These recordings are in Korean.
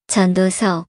전도서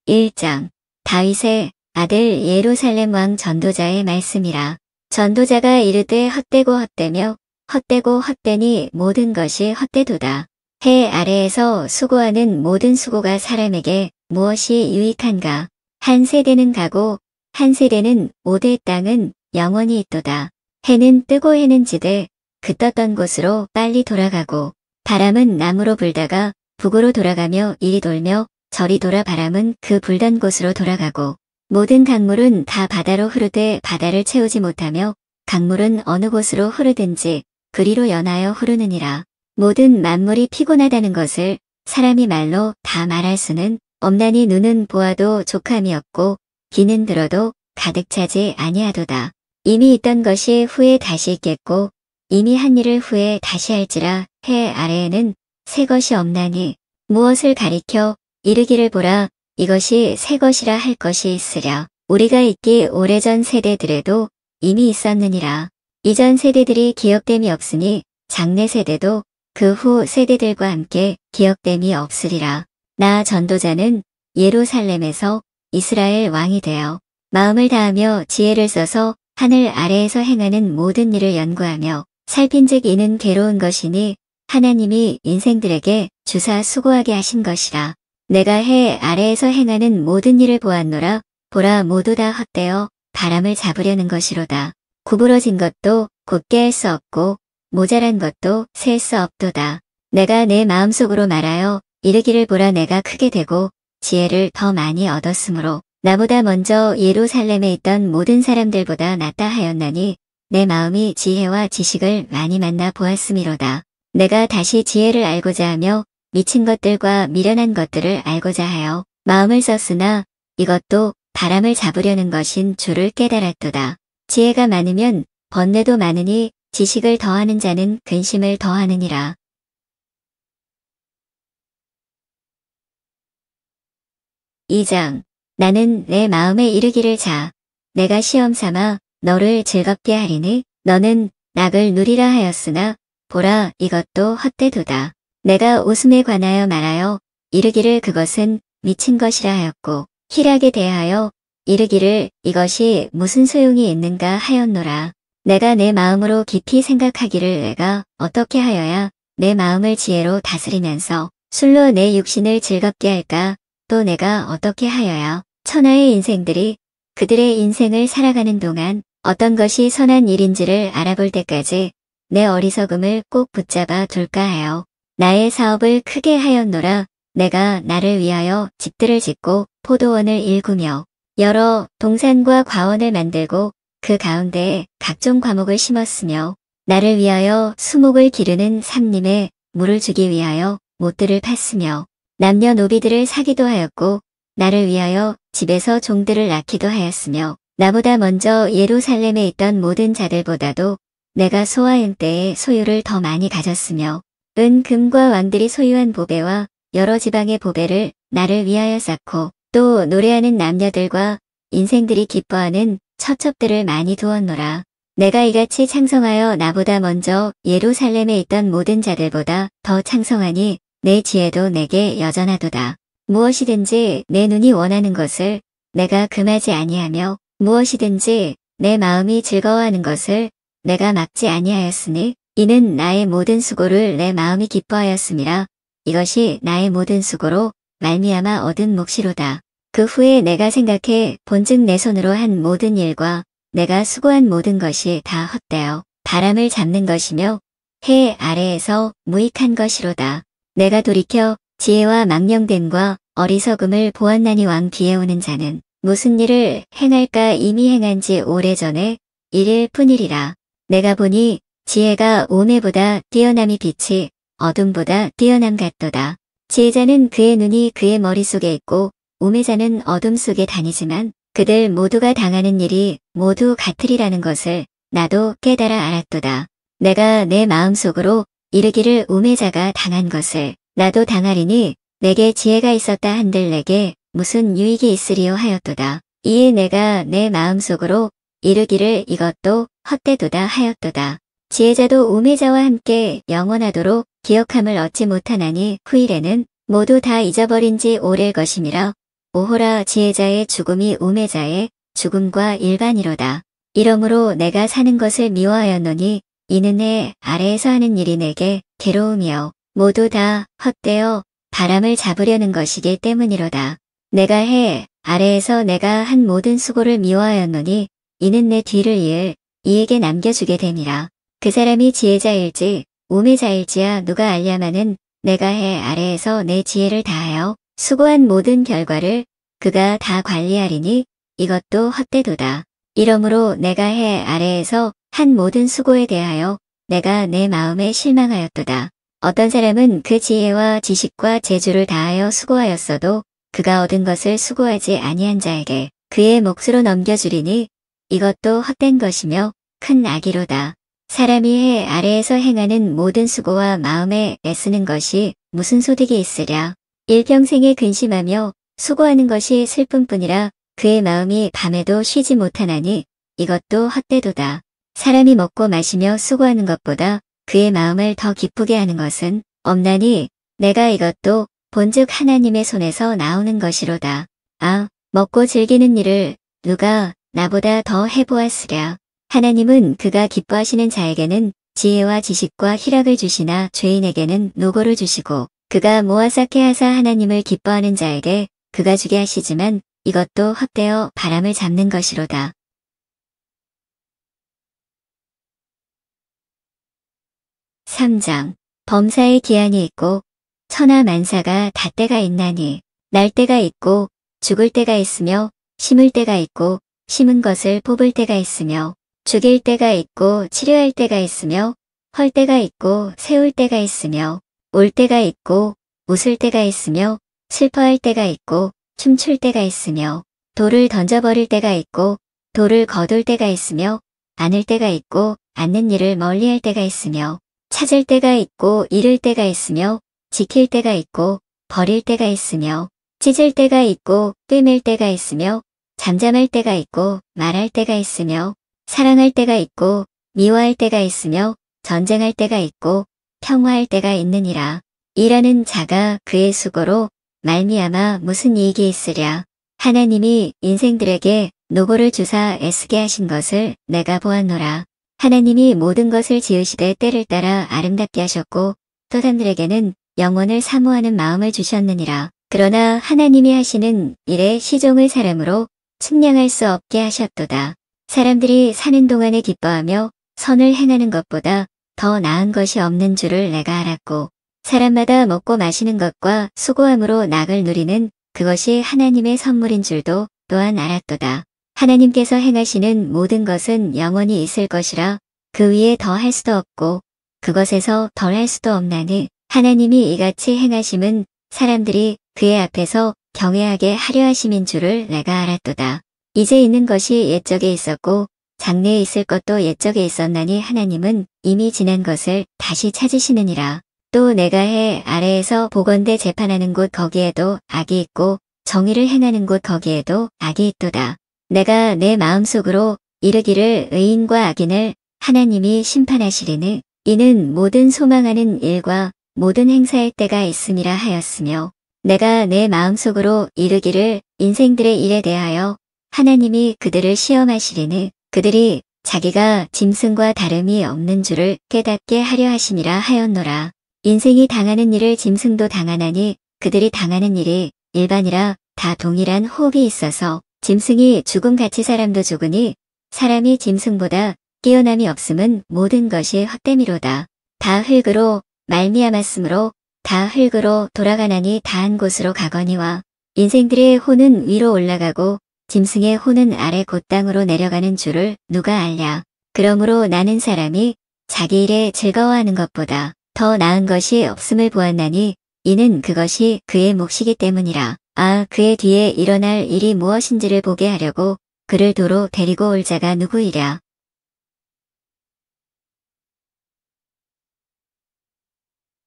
1장 다윗의 아들 예루살렘 왕 전도자의 말씀이라. 전도자가 이르되 헛되고 헛되며 헛되고 헛되니 모든 것이 헛되도다. 해 아래에서 수고하는 모든 수고가 사람에게 무엇이 유익한가. 한 세대는 가고 한 세대는 오되 땅은 영원히 있도다. 해는 뜨고 해는 지되 그 떴던 곳으로 빨리 돌아가고 바람은 남으로 불다가 북으로 돌아가며 이리 돌며 저리 돌아 바람은 그 불던 곳으로 돌아가고 모든 강물은 다 바다로 흐르되 바다를 채우지 못하며 강물은 어느 곳으로 흐르든지 그리로 연하여 흐르느니라. 모든 만물이 피곤하다는 것을 사람이 말로 다 말할 수는 없나니 눈은 보아도 족함이 없고 귀는 들어도 가득 차지 아니하도다. 이미 있던 것이 후에 다시 있겠고 이미 한 일을 후에 다시 할지라. 해 아래에는 새 것이 없나니 무엇을 가리켜 이르기를 보라 이것이 새 것이라 할 것이 있으랴. 우리가 있기 오래전 세대들에도 이미 있었느니라. 이전 세대들이 기억됨이 없으니 장래 세대도 그 후 세대들과 함께 기억됨이 없으리라. 나 전도자는 예루살렘에서 이스라엘 왕이 되어 마음을 다하며 지혜를 써서 하늘 아래에서 행하는 모든 일을 연구하며 살핀즉 이는 괴로운 것이니 하나님이 인생들에게 주사 수고하게 하신 것이라. 내가 해 아래에서 행하는 모든 일을 보았노라. 보라 모두 다 헛되어 바람을 잡으려는 것이로다. 구부러진 것도 곧게 할 수 없고 모자란 것도 셀 수 없도다. 내가 내 마음속으로 말하여 이르기를 보라 내가 크게 되고 지혜를 더 많이 얻었으므로 나보다 먼저 예루살렘에 있던 모든 사람들보다 낫다 하였나니 내 마음이 지혜와 지식을 많이 만나 보았음이로다. 내가 다시 지혜를 알고자 하며 미친 것들과 미련한 것들을 알고자 하여 마음을 썼으나 이것도 바람을 잡으려는 것인 줄을 깨달았도다. 지혜가 많으면 번뇌도 많으니 지식을 더하는 자는 근심을 더하느니라. (2장) 나는 내 마음에 이르기를 자 내가 시험 삼아 너를 즐겁게 하리니 너는 낙을 누리라 하였으나 보라 이것도 헛되도다. 내가 웃음에 관하여 말하여 이르기를 그것은 미친 것이라 하였고 희락에 대하여 이르기를 이것이 무슨 소용이 있는가 하였노라. 내가 내 마음으로 깊이 생각하기를 내가 어떻게 하여야 내 마음을 지혜로 다스리면서 술로 내 육신을 즐겁게 할까. 또 내가 어떻게 하여야 천하의 인생들이 그들의 인생을 살아가는 동안 어떤 것이 선한 일인지를 알아볼 때까지 내 어리석음을 꼭 붙잡아 둘까 하여 나의 사업을 크게 하였노라. 내가 나를 위하여 집들을 짓고 포도원을 일구며 여러 동산과 과원을 만들고 그 가운데에 각종 과목을 심었으며 나를 위하여 수목을 기르는 삼림에 물을 주기 위하여 못들을 팠으며 남녀노비들을 사기도 하였고 나를 위하여 집에서 종들을 낳기도 하였으며 나보다 먼저 예루살렘에 있던 모든 자들보다도 내가 소와 은 때의 소유를 더 많이 가졌으며 은 금과 왕들이 소유한 보배와 여러 지방의 보배를 나를 위하여 쌓고 또 노래하는 남녀들과 인생들이 기뻐하는 처첩들을 많이 두었노라. 내가 이같이 창성하여 나보다 먼저 예루살렘에 있던 모든 자들보다 더 창성하니 내 지혜도 내게 여전하도다. 무엇이든지 내 눈이 원하는 것을 내가 금하지 아니하며 무엇이든지 내 마음이 즐거워하는 것을 내가 막지 아니하였으니 이는 나의 모든 수고를 내 마음이 기뻐하였음이라. 이것이 나의 모든 수고로 말미암아 얻은 몫이로다. 그 후에 내가 생각해 본즉 내 손으로 한 모든 일과 내가 수고한 모든 것이 다 헛되어 바람을 잡는 것이며 해 아래에서 무익한 것이로다. 내가 돌이켜 지혜와 망령됨과 어리석음을 보았나니 왕 뒤에 오는 자는 무슨 일을 행할까 이미 행한 지 오래전에 일일 뿐이리라. 내가 보니 지혜가 오매보다 뛰어남이 빛이 어둠보다 뛰어남 같도다. 지혜자는 그의 눈이 그의 머릿속에 있고 우매자는 어둠 속에 다니지만 그들 모두가 당하는 일이 모두 같으리라는 것을 나도 깨달아 알았도다. 내가 내 마음속으로 이르기를 우매자가 당한 것을 나도 당하리니 내게 지혜가 있었다 한들 내게 무슨 유익이 있으리요 하였도다. 이에 내가 내 마음속으로 이르기를 이것도 헛되도다 하였도다. 지혜자도 우매자와 함께 영원하도록 기억함을 얻지 못하나니 후일에는 모두 다 잊어버린 지 오래일 것임이라. 오호라 지혜자의 죽음이 우매자의 죽음과 일반이로다. 이러므로 내가 사는 것을 미워하였노니 이는 해 아래에서 하는 일이 내게 괴로움이요 모두 다 헛되어 바람을 잡으려는 것이기 때문이로다. 내가 해 아래에서 내가 한 모든 수고를 미워하였노니 이는 내 뒤를 이을 이에게 남겨주게 됨이라. 그 사람이 지혜자일지 우매자일지야 누가 알랴마는 내가 해 아래에서 내 지혜를 다하여 수고한 모든 결과를 그가 다 관리하리니 이것도 헛되도다. 이러므로 내가 해 아래에서 한 모든 수고에 대하여 내가 내 마음에 실망하였도다. 어떤 사람은 그 지혜와 지식과 재주를 다하여 수고하였어도 그가 얻은 것을 수고하지 아니한 자에게 그의 몫으로 넘겨주리니 이것도 헛된 것이며 큰 악이로다. 사람이 해 아래에서 행하는 모든 수고와 마음에 애쓰는 것이 무슨 소득이 있으랴. 일평생에 근심하며 수고하는 것이 슬픔뿐이라 그의 마음이 밤에도 쉬지 못하나니 이것도 헛되도다. 사람이 먹고 마시며 수고하는 것보다 그의 마음을 더 기쁘게 하는 것은 없나니 내가 이것도 본즉 하나님의 손에서 나오는 것이로다. 아, 먹고 즐기는 일을 누가 나보다 더 해보았으랴. 하나님은 그가 기뻐하시는 자에게는 지혜와 지식과 희락을 주시나 죄인에게는 노고를 주시고 그가 모아 쌓게 하사 하나님을 기뻐하는 자에게 그가 주게 하시지만 이것도 헛되어 바람을 잡는 것이로다. 3장 범사의 기한이 있고 천하 만사가 다 때가 있나니 날 때가 있고 죽을 때가 있으며 심을 때가 있고 심은 것을 뽑을 때가 있으며 죽일 때가 있고 치료할 때가 있으며 헐 때가 있고 세울 때가 있으며 올 때가 있고 웃을 때가 있으며 슬퍼할 때가 있고 춤출 때가 있으며 돌을 던져버릴 때가 있고 돌을 거둘 때가 있으며 안을 때가 있고 않는 일을 멀리할 때가 있으며 찾을 때가 있고 잃을 때가 있으며 지킬 때가 있고 버릴 때가 있으며 찢을 때가 있고 꿰맬 때가 있으며 잠잠할 때가 있고 말할 때가 있으며 사랑할 때가 있고 미워할 때가 있으며 전쟁할 때가 있고 평화할 때가 있느니라. 일하는 자가 그의 수고로 말미암아 무슨 이익이 있으랴. 하나님이 인생들에게 노고를 주사 애쓰게 하신 것을 내가 보았노라. 하나님이 모든 것을 지으시되 때를 따라 아름답게 하셨고 또 사람들에게는 영원을 사모하는 마음을 주셨느니라. 그러나 하나님이 하시는 일에 시종을 사람으로 측량할 수 없게 하셨도다. 사람들이 사는 동안에 기뻐하며 선을 행하는 것보다 더 나은 것이 없는 줄을 내가 알았고 사람마다 먹고 마시는 것과 수고함으로 낙을 누리는 그것이 하나님의 선물인 줄도 또한 알았도다. 하나님께서 행하시는 모든 것은 영원히 있을 것이라 그 위에 더 할 수도 없고 그것에서 덜 할 수도 없나니 하나님이 이같이 행하심은 사람들이 그의 앞에서 경외하게 하려 하심인 줄을 내가 알았도다. 이제 있는 것이 옛적에 있었고 장래에 있을 것도 옛적에 있었나니 하나님은 이미 지난 것을 다시 찾으시느니라. 또 내가 해 아래에서 보건대 재판하는 곳 거기에도 악이 있고 정의를 행하는 곳 거기에도 악이 있도다. 내가 내 마음속으로 이르기를 의인과 악인을 하나님이 심판하시리니 이는 모든 소망하는 일과 모든 행사의 때가 있음이라 하였으며 내가 내 마음속으로 이르기를 인생들의 일에 대하여 하나님이 그들을 시험하시리니 그들이 자기가 짐승과 다름이 없는 줄을 깨닫게 하려 하심이라 하였노라. 인생이 당하는 일을 짐승도 당하나니 그들이 당하는 일이 일반이라 다 동일한 호흡이 있어서 짐승이 죽음같이 사람도 죽으니 사람이 짐승보다 끼어남이 없음은 모든 것이 헛됨이로다. 다 흙으로 말미암았으므로 다 흙으로 돌아가나니 다한 곳으로 가거니와 인생들의 혼은 위로 올라가고 짐승의 혼은 아래 곧 땅으로 내려가는 줄을 누가 알랴. 그러므로 나는 사람이 자기 일에 즐거워하는 것보다 더 나은 것이 없음을 보았나니 이는 그것이 그의 몫이기 때문이라. 아, 그의 뒤에 일어날 일이 무엇인지를 보게 하려고 그를 도로 데리고 올 자가 누구이랴.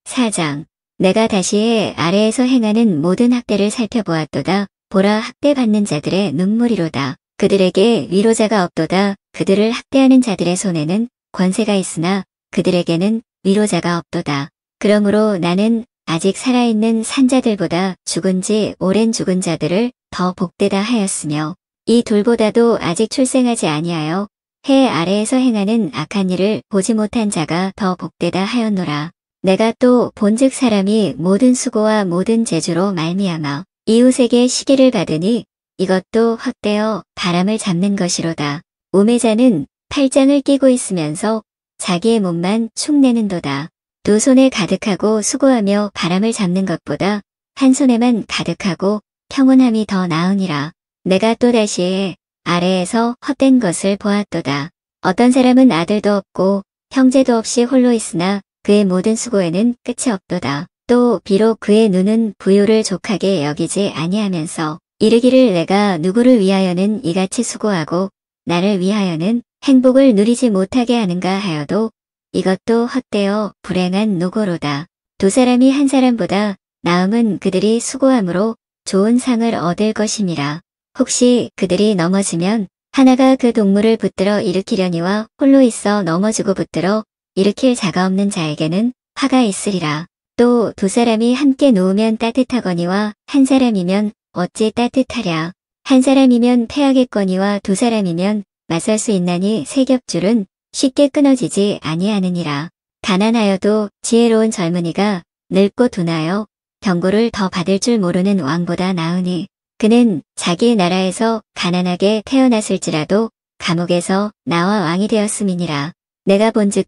4장 내가 다시 해 아래에서 행하는 모든 학대를 살펴보았도다. 보라, 학대받는 자들의 눈물이로다. 그들에게 위로자가 없도다. 그들을 학대하는 자들의 손에는 권세가 있으나 그들에게는 위로자가 없도다. 그러므로 나는 아직 살아있는 산자들보다 죽은 지 오랜 죽은 자들을 더 복되다 하였으며 이 둘보다도 아직 출생하지 아니하여 해 아래에서 행하는 악한 일을 보지 못한 자가 더 복되다 하였노라. 내가 또 본즉 사람이 모든 수고와 모든 재주로 말미암아 이웃에게 시기를 받으니 이것도 헛되어 바람을 잡는 것이로다. 우매자는 팔짱을 끼고 있으면서 자기의 몸만 축내는도다. 두 손에 가득하고 수고하며 바람을 잡는 것보다 한 손에만 가득하고 평온함이 더 나으니라. 내가 또다시 아래에서 헛된 것을 보았도다. 어떤 사람은 아들도 없고 형제도 없이 홀로 있으나 그의 모든 수고에는 끝이 없도다. 또 비록 그의 눈은 부요를 족하게 여기지 아니하면서 이르기를 내가 누구를 위하여는 이같이 수고하고 나를 위하여는 행복을 누리지 못하게 하는가 하여도 이것도 헛되어 불행한 노고로다. 두 사람이 한 사람보다 나음은 그들이 수고함으로 좋은 상을 얻을 것임이라. 혹시 그들이 넘어지면 하나가 그 동물을 붙들어 일으키려니와 홀로 있어 넘어지고 붙들어 일으킬 자가 없는 자에게는 화가 있으리라. 또 두 사람이 함께 누우면 따뜻하거니와 한 사람이면 어찌 따뜻하랴. 한 사람이면 패하겠거니와 두 사람이면 맞설 수 있나니 세 겹줄은 쉽게 끊어지지 아니하느니라. 가난하여도 지혜로운 젊은이가 늙고 둔하여 경고를 더 받을 줄 모르는 왕보다 나으니 그는 자기의 나라에서 가난하게 태어났을지라도 감옥에서 나와 왕이 되었음이니라. 내가 본즉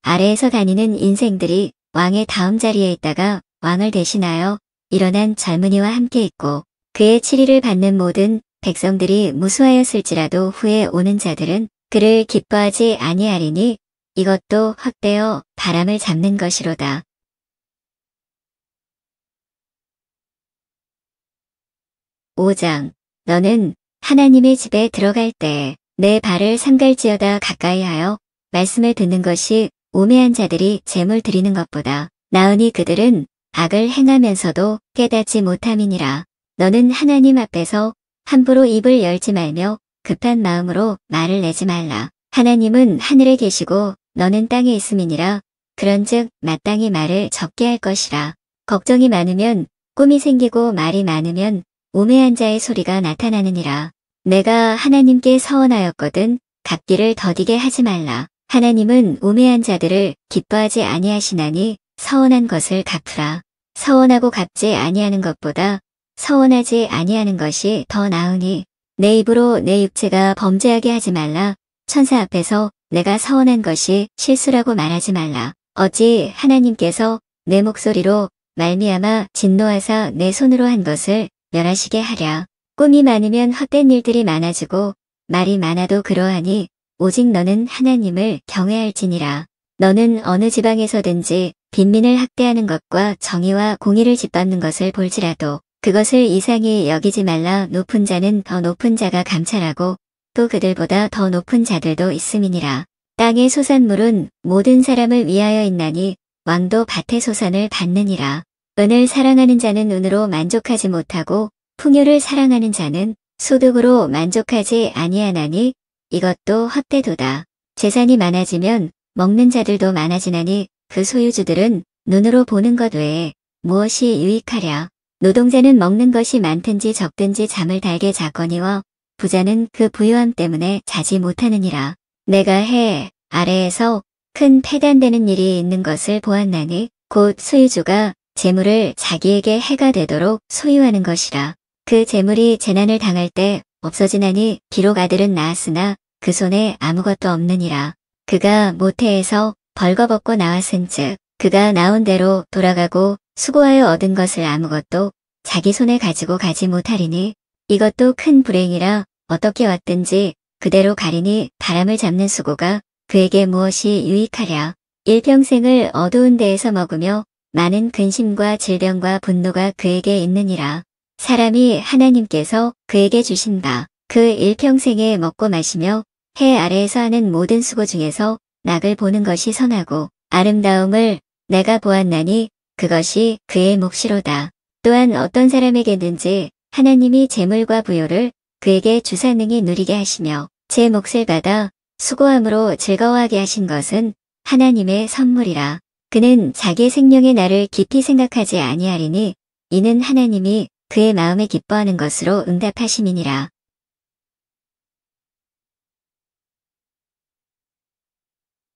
아래에서 다니는 인생들이 왕의 다음 자리에 있다가 왕을 대신하여 일어난 젊은이와 함께 있고 그의 치리를 받는 모든 백성들이 무수하였을지라도 후에 오는 자들은 그를 기뻐하지 아니하리니 이것도 헛되어 바람을 잡는 것이로다. 5장. 너는 하나님의 집에 들어갈 때에 내 발을 삼갈지어다 가까이하여 말씀을 듣는 것이 우매한 자들이 재물 드리는 것보다 나으니 그들은 악을 행하면서도 깨닫지 못함이니라. 너는 하나님 앞에서 함부로 입을 열지 말며 급한 마음으로 말을 내지 말라. 하나님은 하늘에 계시고 너는 땅에 있음이니라. 그런즉 마땅히 말을 적게 할 것이라. 걱정이 많으면 꿈이 생기고 말이 많으면 우매한 자의 소리가 나타나느니라. 내가 하나님께 서원하였거든 갚기를 더디게 하지 말라. 하나님은 우매한 자들을 기뻐하지 아니하시나니 서원한 것을 갚으라. 서원하고 갚지 아니하는 것보다 서원하지 아니하는 것이 더 나으니 내 입으로 내 육체가 범죄하게 하지 말라. 천사 앞에서 내가 서원한 것이 실수라고 말하지 말라. 어찌 하나님께서 내 목소리로 말미암아 진노하사 내 손으로 한 것을 멸하시게 하랴. 꿈이 많으면 헛된 일들이 많아지고 말이 많아도 그러하니 오직 너는 하나님을 경외할지니라. 너는 어느 지방에서든지 빈민을 학대하는 것과 정의와 공의를 짓밟는 것을 볼지라도 그것을 이상히 여기지 말라. 높은 자는 더 높은 자가 감찰하고 또 그들보다 더 높은 자들도 있음이니라. 땅의 소산물은 모든 사람을 위하여 있나니 왕도 밭의 소산을 받느니라. 은을 사랑하는 자는 은으로 만족하지 못하고 풍요를 사랑하는 자는 소득으로 만족하지 아니하나니 이것도 헛되도다. 재산이 많아지면 먹는 자들도 많아지나니 그 소유주들은 눈으로 보는 것 외에 무엇이 유익하랴. 노동자는 먹는 것이 많든지 적든지 잠을 달게 자거니와 부자는 그 부유함 때문에 자지 못하느니라. 내가 해 아래에서 큰 패단되는 일이 있는 것을 보았나니 곧 소유주가 재물을 자기에게 해가 되도록 소유하는 것이라. 그 재물이 재난을 당할 때 없어지나니 비록 아들은 낳았으나 그 손에 아무것도 없느니라. 그가 모태에서 벌거벗고 나왔은즉 그가 나온 대로 돌아가고 수고하여 얻은 것을 아무것도 자기 손에 가지고 가지 못하리니 이것도 큰 불행이라. 어떻게 왔든지 그대로 가리니 바람을 잡는 수고가 그에게 무엇이 유익하랴. 일평생을 어두운 데에서 먹으며 많은 근심과 질병과 분노가 그에게 있느니라. 사람이 하나님께서 그에게 주신 바 그 일평생에 먹고 마시며 해 아래에서 하는 모든 수고 중에서 낙을 보는 것이 선하고 아름다움을 내가 보았나니 그것이 그의 몫이로다. 또한 어떤 사람에게든지 하나님이 재물과 부요를 그에게 주사능히 누리게 하시며 제 몫을 받아 수고함으로 즐거워하게 하신 것은 하나님의 선물이라. 그는 자기 생명의 날을 깊이 생각하지 아니하리니 이는 하나님이 그의 마음에 기뻐하는 것으로 응답하심이니라.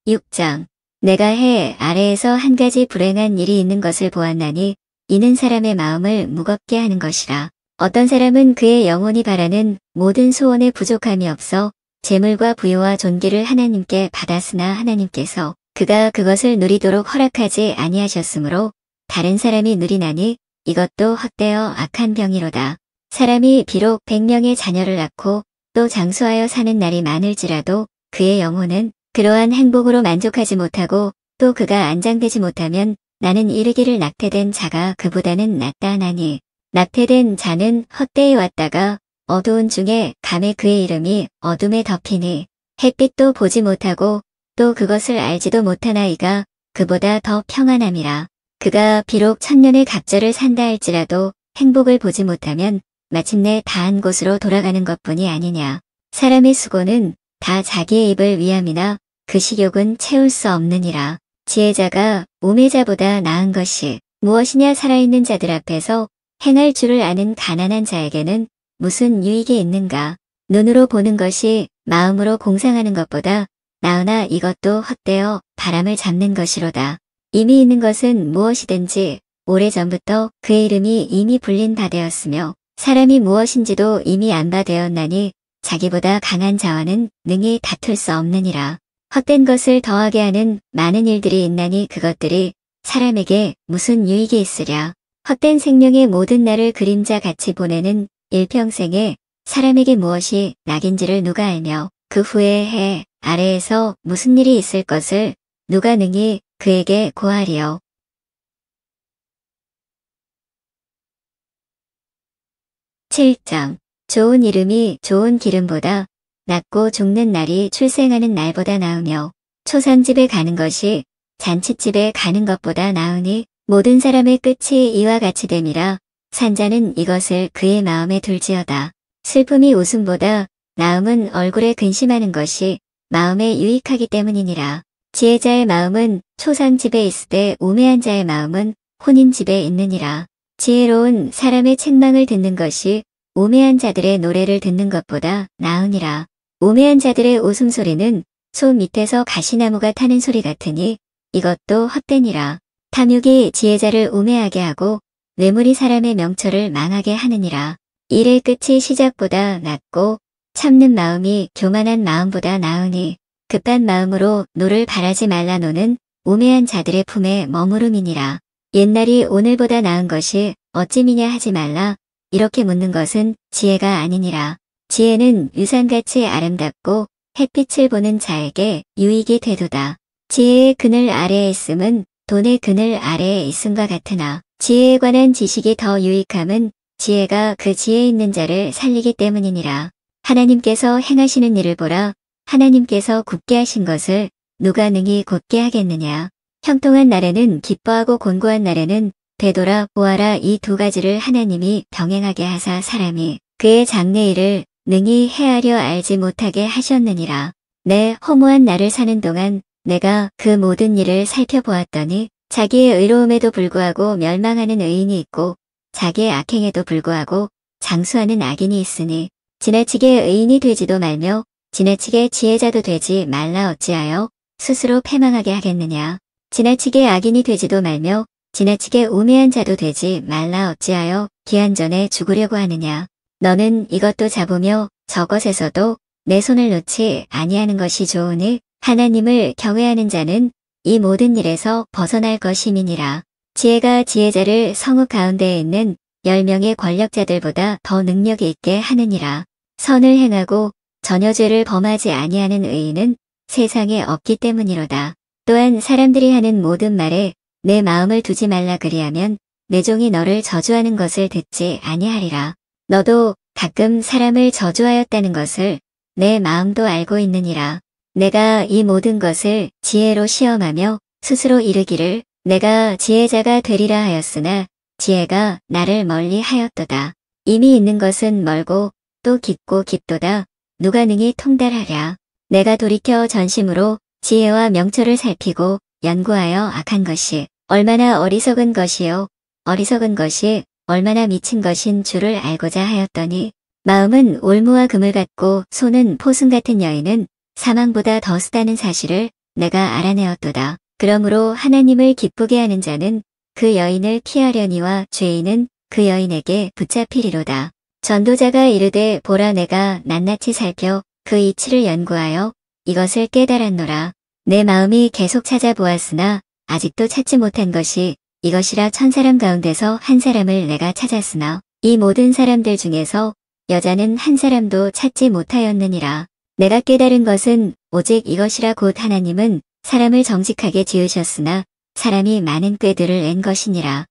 6장. 내가 해 아래에서 한 가지 불행한 일이 있는 것을 보았나니 이는 사람의 마음을 무겁게 하는 것이라. 어떤 사람은 그의 영혼이 바라는 모든 소원에 부족함이 없어 재물과 부유와 존귀를 하나님께 받았으나 하나님께서 그가 그것을 누리도록 허락하지 아니하셨으므로 다른 사람이 누리나니 이것도 헛되어 악한 병이로다. 사람이 비록 100명의 자녀를 낳고 또 장수하여 사는 날이 많을지라도 그의 영혼은 그러한 행복으로 만족하지 못하고 또 그가 안장되지 못하면 나는 이르기를 낙태된 자가 그보다는 낫다 하나니 낙태된 자는 헛되이 왔다가 어두운 중에 감에 그의 이름이 어둠에 덮이니 햇빛도 보지 못하고 또 그것을 알지도 못한 아이가 그보다 더 평안함이라. 그가 비록 천년의 갑절을 산다 할지라도 행복을 보지 못하면 마침내 다한 곳으로 돌아가는 것뿐이 아니냐. 사람의 수고는 다 자기의 입을 위함이나 그 식욕은 채울 수 없느니라. 지혜자가 우매자보다 나은 것이 무엇이냐. 살아있는 자들 앞에서 행할 줄을 아는 가난한 자에게는 무슨 유익이 있는가. 눈으로 보는 것이 마음으로 공상하는 것보다 나으나 이것도 헛되어 바람을 잡는 것이로다. 이미 있는 것은 무엇이든지 오래전부터 그의 이름이 이미 불린 바 되었으며 사람이 무엇인지도 이미 안 바 되었나니 자기보다 강한 자와는 능히 다툴 수 없느니라. 헛된 것을 더하게 하는 많은 일들이 있나니 그것들이 사람에게 무슨 유익이 있으랴. 헛된 생명의 모든 날을 그림자 같이 보내는 일평생에 사람에게 무엇이 낙인지를 누가 알며 그 후에 해 아래에서 무슨 일이 있을 것을 누가 능히 그에게 고하리요. 7장. 좋은 이름이 좋은 기름보다 낫고 죽는 날이 출생하는 날보다 나으며 초상집에 가는 것이 잔치집에 가는 것보다 나으니 모든 사람의 끝이 이와 같이 됨이라. 산자는 이것을 그의 마음에 둘지어다. 슬픔이 웃음보다 나음은 얼굴에 근심하는 것이 마음에 유익하기 때문이니라. 지혜자의 마음은 초상집에 있으되 우매한 자의 마음은 혼인집에 있느니라. 지혜로운 사람의 책망을 듣는 것이 우매한 자들의 노래를 듣는 것보다 나으니라. 우매한 자들의 웃음소리는 소 밑에서 가시나무가 타는 소리 같으니 이것도 헛되니라. 탐욕이 지혜자를 우매하게 하고 뇌물이 사람의 명철을 망하게 하느니라. 일의 끝이 시작보다 낫고 참는 마음이 교만한 마음보다 나으니 급한 마음으로 노를 바라지 말라. 노는 우매한 자들의 품에 머무름이니라. 옛날이 오늘보다 나은 것이 어찌미냐 하지 말라. 이렇게 묻는 것은 지혜가 아니니라. 지혜는 유산같이 아름답고 햇빛을 보는 자에게 유익이 되도다. 지혜의 그늘 아래에 있음은 돈의 그늘 아래에 있음과 같으나 지혜에 관한 지식이 더 유익함은 지혜가 그 지혜 있는 자를 살리기 때문이니라. 하나님께서 행하시는 일을 보라. 하나님께서 굽게 하신 것을 누가 능히 곧게 하겠느냐. 형통한 날에는 기뻐하고 곤고한 날에는 되돌아 보아라. 이 두 가지를 하나님이 병행하게 하사 사람이 그의 장래일을 능히 헤아려 알지 못하게 하셨느니라. 내 허무한 날을 사는 동안 내가 그 모든 일을 살펴보았더니 자기의 의로움에도 불구하고 멸망하는 의인이 있고 자기의 악행에도 불구하고 장수하는 악인이 있으니 지나치게 의인이 되지도 말며 지나치게 지혜자도 되지 말라. 어찌하여 스스로 패망하게 하겠느냐. 지나치게 악인이 되지도 말며 지나치게 우매한 자도 되지 말라. 어찌하여 기한전에 죽으려고 하느냐. 너는 이것도 잡으며 저것에서도 내 손을 놓지 아니하는 것이 좋으니 하나님을 경외하는 자는 이 모든 일에서 벗어날 것임이니라. 지혜가 지혜자를 성읍 가운데에 있는 10명의 권력자들보다 더 능력이 있게 하느니라. 선을 행하고 전혀 죄를 범하지 아니하는 의인은 세상에 없기 때문이로다. 또한 사람들이 하는 모든 말에 내 마음을 두지 말라. 그리하면 내 종이 너를 저주하는 것을 듣지 아니하리라. 너도 가끔 사람을 저주하였다는 것을 내 마음도 알고 있느니라. 내가 이 모든 것을 지혜로 시험하며 스스로 이르기를 내가 지혜자가 되리라 하였으나 지혜가 나를 멀리 하였도다. 이미 있는 것은 멀고 또 깊고 깊도다. 누가 능히 통달하랴. 내가 돌이켜 전심으로 지혜와 명철을 살피고 연구하여 악한 것이 얼마나 어리석은 것이요. 어리석은 것이 얼마나 미친 것인 줄을 알고자 하였더니 마음은 올무와 금을 같고 손은 포승 같은 여인은 사망보다 더 쓰다는 사실을 내가 알아내었도다. 그러므로 하나님을 기쁘게 하는 자는 그 여인을 피하려니와 죄인은 그 여인에게 붙잡히리로다. 전도자가 이르되 보라 내가 낱낱이 살펴 그 이치를 연구하여 이것을 깨달았노라. 내 마음이 계속 찾아보았으나 아직도 찾지 못한 것이 이것이라 천사람 가운데서 한 사람을 내가 찾았으나 이 모든 사람들 중에서 여자는 한 사람도 찾지 못하였느니라. 내가 깨달은 것은 오직 이것이라 곧 하나님은 사람을 정직하게 지으셨으나 사람이 많은 꾀들을 낸 것이니라.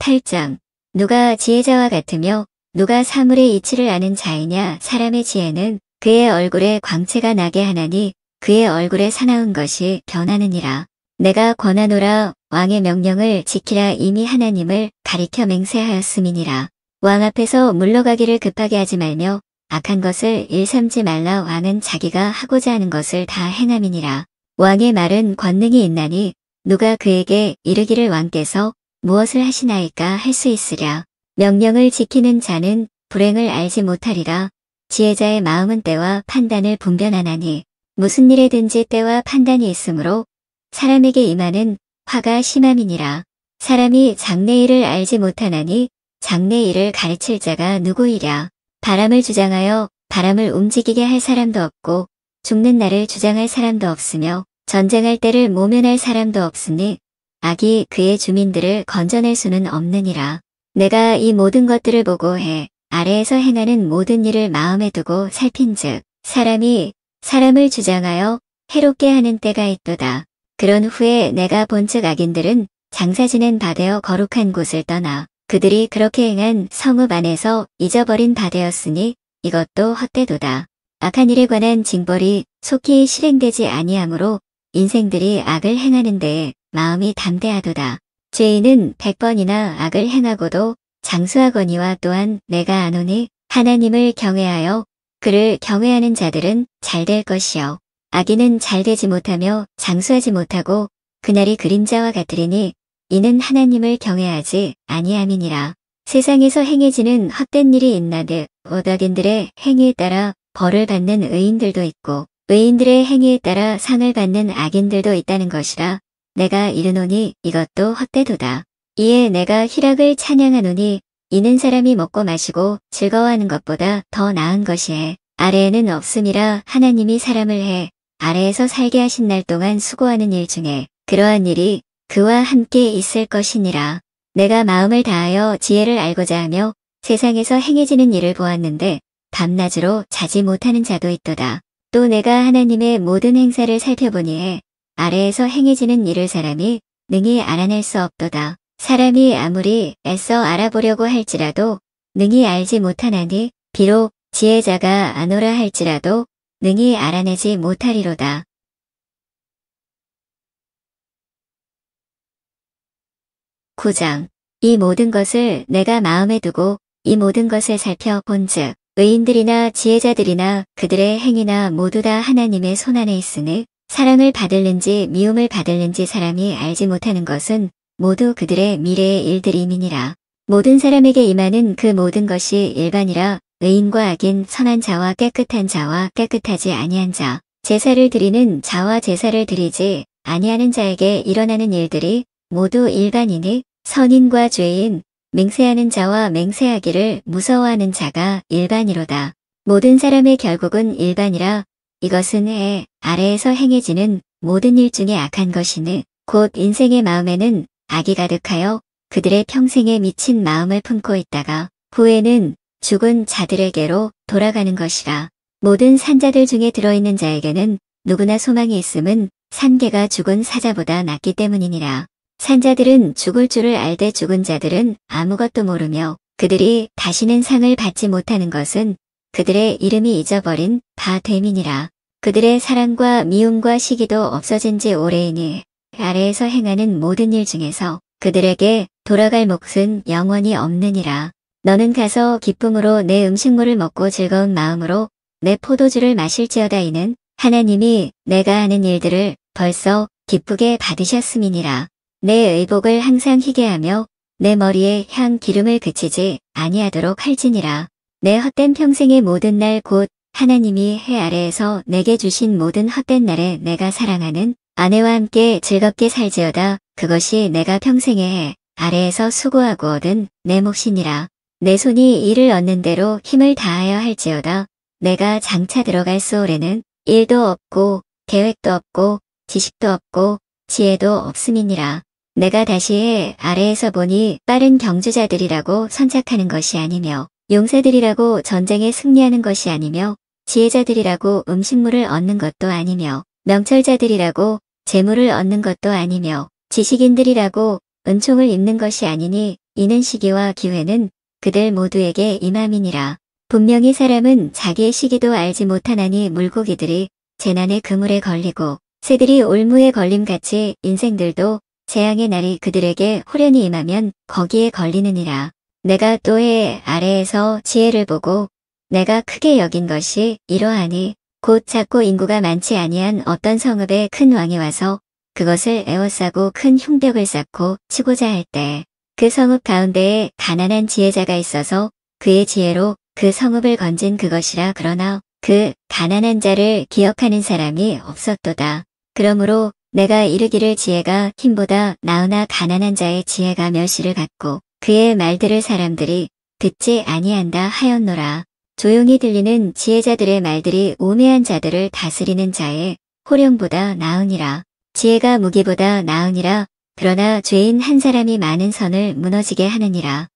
8장 누가 지혜자와 같으며 누가 사물의 이치를 아는 자이냐. 사람의 지혜는 그의 얼굴에 광채가 나게 하나니 그의 얼굴에 사나운 것이 변하느니라. 내가 권하노라. 왕의 명령을 지키라. 이미 하나님을 가리켜 맹세하였음이니라. 왕 앞에서 물러가기를 급하게 하지 말며 악한 것을 일삼지 말라. 왕은 자기가 하고자 하는 것을 다 행함이니라. 왕의 말은 권능이 있나니 누가 그에게 이르기를 왕께서 무엇을 하시나이까 할 수 있으랴. 명령을 지키는 자는 불행을 알지 못하리라. 지혜자의 마음은 때와 판단을 분별하나니 무슨 일에든지 때와 판단이 있으므로 사람에게 임하는 화가 심함이니라. 사람이 장래일을 알지 못하나니 장래일을 가르칠 자가 누구이랴. 바람을 주장하여 바람을 움직이게 할 사람도 없고 죽는 날을 주장할 사람도 없으며 전쟁할 때를 모면할 사람도 없으니 악이 그의 주민들을 건져낼 수는 없느니라. 내가 이 모든 것들을 보고 해 아래에서 행하는 모든 일을 마음에 두고 살핀즉 사람이 사람을 주장하여 해롭게 하는 때가 있도다. 그런 후에 내가 본즉 악인들은 장사 지낸 바되어 거룩한 곳을 떠나 그들이 그렇게 행한 성읍 안에서 잊어버린 바되었으니 이것도 헛되도다. 악한 일에 관한 징벌이 속히 실행되지 아니하므로 인생들이 악을 행하는 데에 마음이 담대하도다. 죄인은 100번이나 악을 행하고도 장수하거니와 또한 내가 아노니 하나님을 경외하여 그를 경외하는 자들은 잘될 것이요. 악인은 잘되지 못하며 장수하지 못하고 그날이 그림자와 같으리니 이는 하나님을 경외하지 아니함이니라. 세상에서 행해지는 헛된 일이 있나되 악인들의 행위에 따라 벌을 받는 의인들도 있고 의인들의 행위에 따라 상을 받는 악인들도 있다는 것이라. 내가 이르노니 이것도 헛되도다. 이에 내가 희락을 찬양하노니 이는 사람이 먹고 마시고 즐거워하는 것보다 더 나은 것이에 아래에는 없음이라. 하나님이 사람을 해 아래에서 살게 하신 날 동안 수고하는 일 중에 그러한 일이 그와 함께 있을 것이니라. 내가 마음을 다하여 지혜를 알고자 하며 세상에서 행해지는 일을 보았는데 밤낮으로 자지 못하는 자도 있도다. 또 내가 하나님의 모든 행사를 살펴보니 해 아래에서 행해지는 일을 사람이 능히 알아낼 수 없도다. 사람이 아무리 애써 알아보려고 할지라도 능히 알지 못하나니 비록 지혜자가 아노라 할지라도 능히 알아내지 못하리로다. 9장 이 모든 것을 내가 마음에 두고 이 모든 것을 살펴본즉 의인들이나 지혜자들이나 그들의 행위나 모두 다 하나님의 손안에 있으니 사랑을 받을는지 미움을 받을는지 사람이 알지 못하는 것은 모두 그들의 미래의 일들임이니라. 모든 사람에게 임하는 그 모든 것이 일반이라. 의인과 악인, 선한 자와 깨끗한 자와 깨끗하지 아니한 자, 제사를 드리는 자와 제사를 드리지 아니하는 자에게 일어나는 일들이 모두 일반이니 선인과 죄인, 맹세하는 자와 맹세하기를 무서워하는 자가 일반이로다. 모든 사람의 결국은 일반이라. 이것은 해 아래에서 행해지는 모든 일 중에 악한 것이니 곧 인생의 마음에는 악이 가득하여 그들의 평생에 미친 마음을 품고 있다가 후에는 죽은 자들에게로 돌아가는 것이라. 모든 산자들 중에 들어있는 자에게는 누구나 소망이 있음은 산개가 죽은 사자보다 낫기 때문이니라. 산자들은 죽을 줄을 알되 죽은 자들은 아무것도 모르며 그들이 다시는 상을 받지 못하는 것은 그들의 이름이 잊어버린 바 됨이니라. 그들의 사랑과 미움과 시기도 없어진 지 오래이니 아래에서 행하는 모든 일 중에서 그들에게 돌아갈 몫은 영원히 없느니라. 너는 가서 기쁨으로 내 음식물을 먹고 즐거운 마음으로 내 포도주를 마실지어다. 이는 하나님이 내가 하는 일들을 벌써 기쁘게 받으셨음이니라. 내 의복을 항상 희게 하며 내 머리에 향 기름을 그치지 아니하도록 할지니라. 내 헛된 평생의 모든 날 곧 하나님이 해 아래에서 내게 주신 모든 헛된 날에 내가 사랑하는 아내와 함께 즐겁게 살지어다. 그것이 내가 평생에 해 아래에서 수고하고 얻은 내 몫이니라. 내 손이 이를 얻는 대로 힘을 다하여 할지어다. 내가 장차 들어갈 소홀에는 일도 없고 계획도 없고 지식도 없고 지혜도 없음이니라. 내가 다시 해 아래에서 보니 빠른 경주자들이라고 선착하는 것이 아니며 용사들이라고 전쟁에 승리하는 것이 아니며 지혜자들이라고 음식물을 얻는 것도 아니며 명철자들이라고 재물을 얻는 것도 아니며 지식인들이라고 은총을 입는 것이 아니니 이는 시기와 기회는 그들 모두에게 임함이니라. 분명히 사람은 자기의 시기도 알지 못하나니 물고기들이 재난의 그물에 걸리고 새들이 올무에 걸림같이 인생들도 재앙의 날이 그들에게 호련히 임하면 거기에 걸리느니라. 내가 또 해 아래에서 지혜를 보고 내가 크게 여긴 것이 이러하니 곧 작고 인구가 많지 아니한 어떤 성읍에 큰 왕이 와서 그것을 에워싸고 큰 흉벽을 쌓고 치고자 할 때 그 성읍 가운데에 가난한 지혜자가 있어서 그의 지혜로 그 성읍을 건진 그것이라. 그러나 그 가난한 자를 기억하는 사람이 없었도다. 그러므로 내가 이르기를 지혜가 힘보다 나으나 가난한 자의 지혜가 멸시를 받고 그의 말들을 사람들이 듣지 아니한다 하였노라. 조용히 들리는 지혜자들의 말들이 우매한 자들을 다스리는 자의 호령보다 나으니라. 지혜가 무기보다 나으니라. 그러나 죄인 한 사람이 많은 선을 무너지게 하느니라.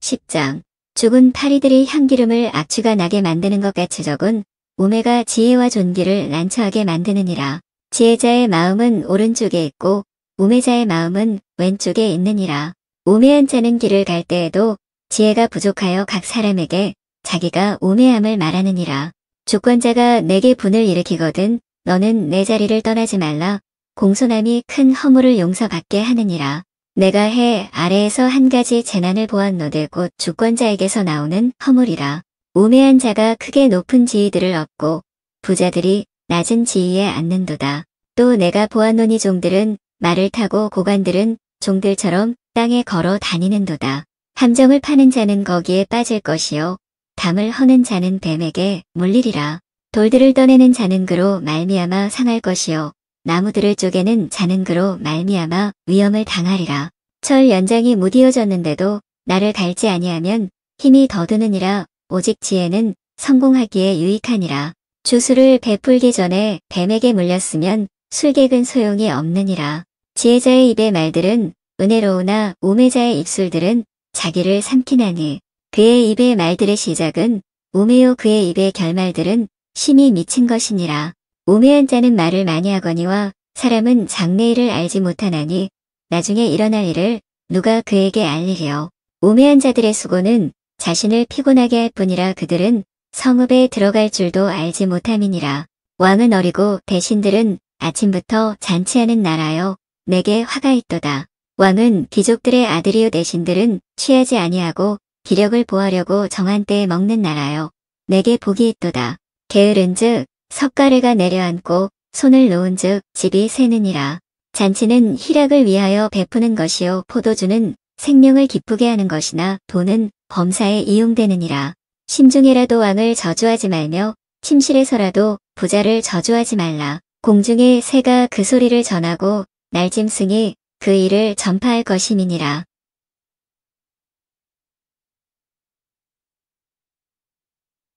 10장. 죽은 파리들이 향기름을 악취가 나게 만드는 것 같이 적은 우매가 지혜와 존귀를 난처하게 만드느니라. 지혜자의 마음은 오른쪽에 있고 우매자의 마음은 왼쪽에 있느니라. 우매한 자는 길을 갈 때에도 지혜가 부족하여 각 사람에게 자기가 우매함을 말하느니라. 주권자가 내게 분을 일으키거든 너는 내 자리를 떠나지 말라. 공손함이 큰 허물을 용서받게 하느니라. 내가 해 아래에서 한 가지 재난을 보았노되 곧 주권자에게서 나오는 허물이라. 우매한 자가 크게 높은 지위들을 얻고 부자들이 낮은 지위에 앉는도다. 또 내가 보았노니 종들은 말을 타고 고관들은 종들처럼 땅에 걸어 다니는도다. 함정을 파는 자는 거기에 빠질 것이요 담을 허는 자는 뱀에게 물리리라. 돌들을 떠내는 자는 그로 말미암아 상할 것이요 나무들을 쪼개는 자는 그로 말미암아 위험을 당하리라. 철 연장이 무디어졌는데도 나를 갈지 아니하면 힘이 더드느니라. 오직 지혜는 성공하기에 유익하니라. 주술을 베풀기 전에 뱀에게 물렸으면 술객은 소용이 없느니라. 지혜자의 입의 말들은 은혜로우나 우매자의 입술들은 자기를 삼키나니 그의 입의 말들의 시작은 우매요 그의 입의 결말들은 심히 미친 것이니라. 우매한 자는 말을 많이 하거니와 사람은 장래일을 알지 못하나니 나중에 일어날 일을 누가 그에게 알리리요. 우매한 자들의 수고는 자신을 피곤하게 할 뿐이라. 그들은 성읍에 들어갈 줄도 알지 못함이니라. 왕은 어리고 대신들은 아침부터 잔치하는 나라여 내게 화가 있도다. 왕은 귀족들의 아들이요 대신들은 취하지 아니하고 기력을 보하려고 정한 때에 먹는 나라여 내게 복이 있도다. 게으른즉 석가래가 내려앉고 손을 놓은즉 집이 새느니라. 잔치는 희락을 위하여 베푸는 것이요 포도주는 생명을 기쁘게 하는 것이나 돈은 범사에 이용되느니라. 심중에라도 왕을 저주하지 말며 침실에서라도 부자를 저주하지 말라. 공중의 새가 그 소리를 전하고 날짐승이 그 일을 전파할 것임이니라.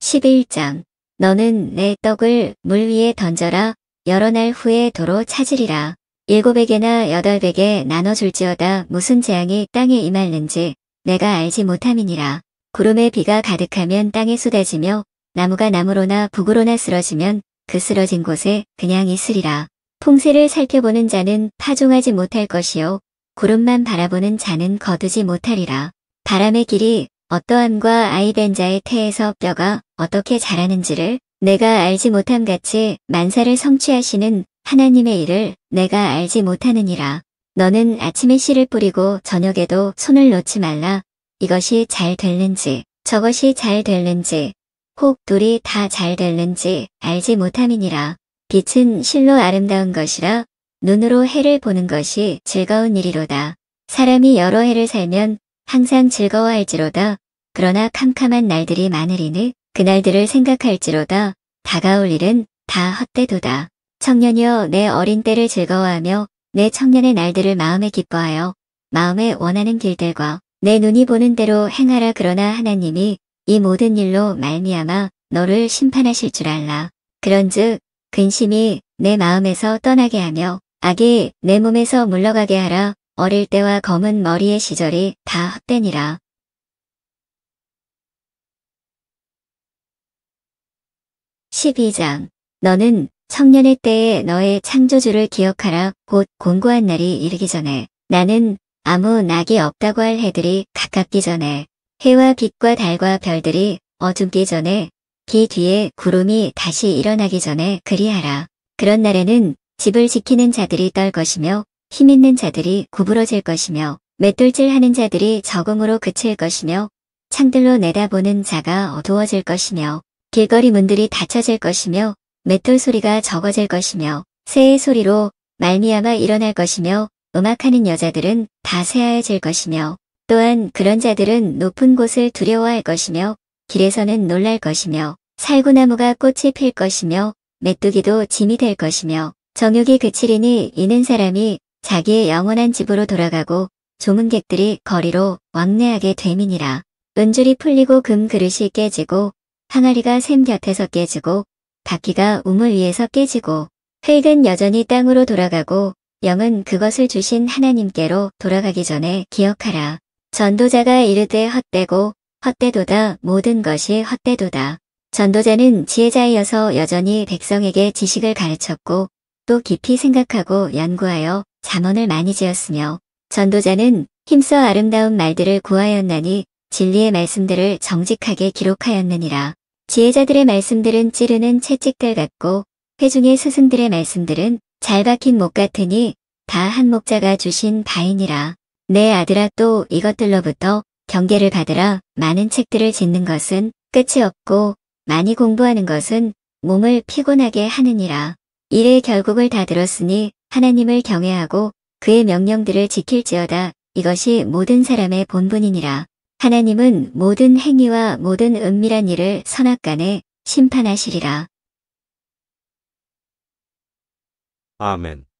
11장. 너는 내 떡을 물 위에 던져라. 여러 날 후에 도로 찾으리라. 7에게나 8에게 나눠줄지어다. 무슨 재앙이 땅에 임할는지 내가 알지 못함이니라. 구름에 비가 가득하면 땅에 쏟아지며 나무가 나무로나 북으로나 쓰러지면 그 쓰러진 곳에 그냥 있으리라. 풍세를 살펴보는 자는 파종하지 못할 것이요 구름만 바라보는 자는 거두지 못하리라. 바람의 길이 어떠함과 아이된 자의 태에서 뼈가 어떻게 자라는지를 내가 알지 못함같이 만사를 성취하시는 하나님의 일을 내가 알지 못하느니라. 너는 아침에 씨를 뿌리고 저녁에도 손을 놓지 말라. 이것이 잘 됐는지 저것이 잘 됐는지 혹 둘이 다 잘 됐는지 알지 못함이니라. 빛은 실로 아름다운 것이라 눈으로 해를 보는 것이 즐거운 일이로다. 사람이 여러 해를 살면 항상 즐거워할지로다. 그러나 캄캄한 날들이 많으리니 그날들을 생각할지로다. 다가올 일은 다 헛되도다. 청년이여 내 어린 때를 즐거워하며 내 청년의 날들을 마음에 기뻐하여 마음에 원하는 길들과 내 눈이 보는 대로 행하라. 그러나 하나님이 이 모든 일로 말미암아 너를 심판하실 줄 알라. 그런즉 근심이 내 마음에서 떠나게 하며 악이 내 몸에서 물러가게 하라. 어릴 때와 검은 머리의 시절이 다 헛되니라. 12장 너는 청년의 때에 너의 창조주를 기억하라. 곧 공고한 날이 이르기 전에 나는 아무 낙이 없다고 할 해들이 가깝기 전에 해와 빛과 달과 별들이 어둠기 전에 비 뒤에 구름이 다시 일어나기 전에 그리하라. 그런 날에는 집을 지키는 자들이 떨 것이며 힘있는 자들이 구부러질 것이며 맷돌질하는 자들이 적응으로 그칠 것이며 창들로 내다보는 자가 어두워질 것이며 길거리 문들이 닫혀질 것이며 맷돌 소리가 적어질 것이며 새의 소리로 말미암아 일어날 것이며 음악하는 여자들은 다 새하얘질 것이며 또한 그런 자들은 높은 곳을 두려워할 것이며 길에서는 놀랄 것이며 살구나무가 꽃이 필 것이며 메뚜기도 짐이 될 것이며 정욕이 그치리니 이는 사람이 자기의 영원한 집으로 돌아가고 조문객들이 거리로 왕래하게 됨이니라. 은줄이 풀리고 금 그릇이 깨지고 항아리가 샘 곁에서 깨지고 바퀴가 우물 위에서 깨지고 흙은 여전히 땅으로 돌아가고 영은 그것을 주신 하나님께로 돌아가기 전에 기억하라. 전도자가 이르되 헛되고 헛되도다. 모든 것이 헛되도다. 전도자는 지혜자이어서 여전히 백성에게 지식을 가르쳤고 또 깊이 생각하고 연구하여 잠언을 많이 지었으며 전도자는 힘써 아름다운 말들을 구하였나니 진리의 말씀들을 정직하게 기록하였느니라. 지혜자들의 말씀들은 찌르는 채찍들 같고 회중의 스승들의 말씀들은 잘 박힌 목 같으니 다 한 목자가 주신 바이니라. 내 아들아 또 이것들로부터 경계를 받으라. 많은 책들을 짓는 것은 끝이 없고 많이 공부하는 것은 몸을 피곤하게 하느니라. 일의 결국을 다 들었으니 하나님을 경외하고 그의 명령들을 지킬지어다. 이것이 모든 사람의 본분이니라. 하나님은 모든 행위와 모든 은밀한 일을 선악간에 심판하시리라. 아멘.